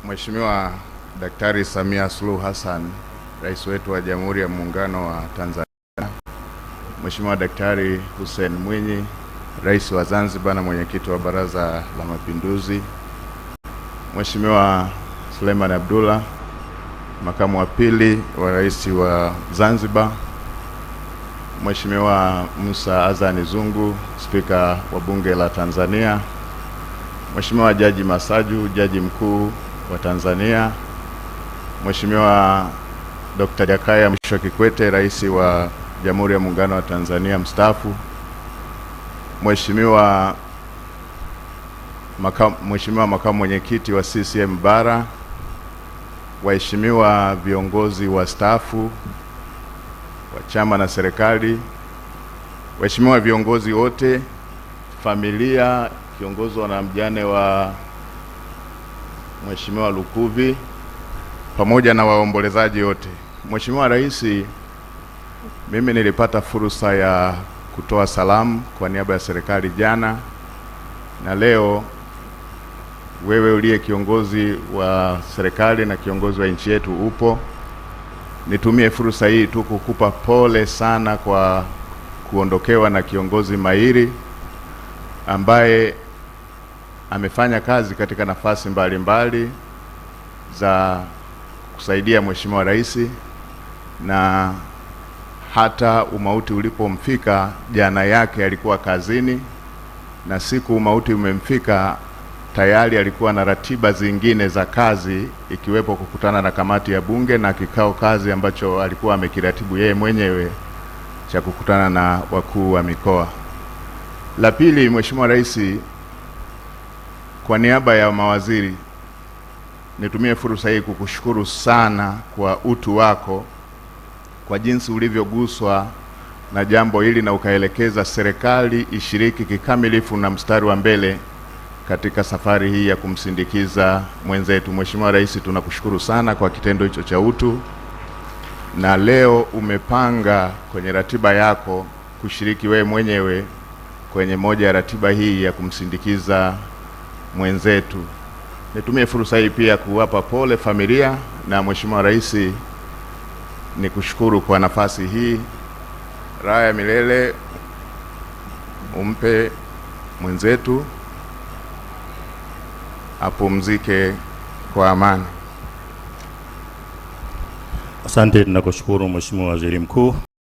Mheshimiwa Daktari Samia Suluhu Hassan, Rais wetu wa Jamhuri ya Muungano wa Tanzania, Mheshimiwa Daktari Hussein Mwinyi, Rais wa Zanzibar na Mwenyekiti wa Baraza la Mapinduzi, Mheshimiwa Suleiman Abdullah, Makamu wa Pili wa Rais wa Zanzibar, Mheshimiwa Musa Azani Zungu, Spika wa Bunge la Tanzania, Mheshimiwa Jaji Masaju, Jaji Mkuu wa Tanzania, Mheshimiwa Dr. Jakaya Mrisho Kikwete, Rais wa Jamhuri ya Muungano wa Tanzania mstaafu, Mheshimiwa Makamu Mwenyekiti wa CCM Bara, waheshimiwa viongozi wastaafu wa chama na serikali, waheshimiwa viongozi wote, familia kiongozwa na mjane wa Mheshimiwa Lukuvi pamoja na waombolezaji wote. Mheshimiwa Rais, mimi nilipata fursa ya kutoa salamu kwa niaba ya serikali jana, na leo wewe uliye kiongozi wa serikali na kiongozi wa nchi yetu upo. Nitumie fursa hii tu kukupa pole sana kwa kuondokewa na kiongozi mahiri ambaye amefanya kazi katika nafasi mbalimbali za kusaidia Mheshimiwa Rais, na hata umauti ulipomfika jana yake alikuwa kazini, na siku umauti umemfika tayari alikuwa na ratiba zingine za kazi, ikiwepo kukutana na kamati ya Bunge na kikao kazi ambacho alikuwa amekiratibu yeye mwenyewe cha kukutana na wakuu wa mikoa. La pili, Mheshimiwa Rais, kwa niaba ya mawaziri nitumie fursa hii kukushukuru sana kwa utu wako, kwa jinsi ulivyoguswa na jambo hili na ukaelekeza serikali ishiriki kikamilifu na mstari wa mbele katika safari hii ya kumsindikiza mwenzetu. Mheshimiwa Rais, tunakushukuru sana kwa kitendo hicho cha utu, na leo umepanga kwenye ratiba yako kushiriki wewe mwenyewe kwenye moja ya ratiba hii ya kumsindikiza mwenzetu. Nitumie fursa hii pia kuwapa pole familia, na Mheshimiwa Rais, nikushukuru kwa nafasi hii. Raha ya milele umpe mwenzetu, apumzike kwa amani. Asante, tunakushukuru Mheshimiwa Waziri Mkuu.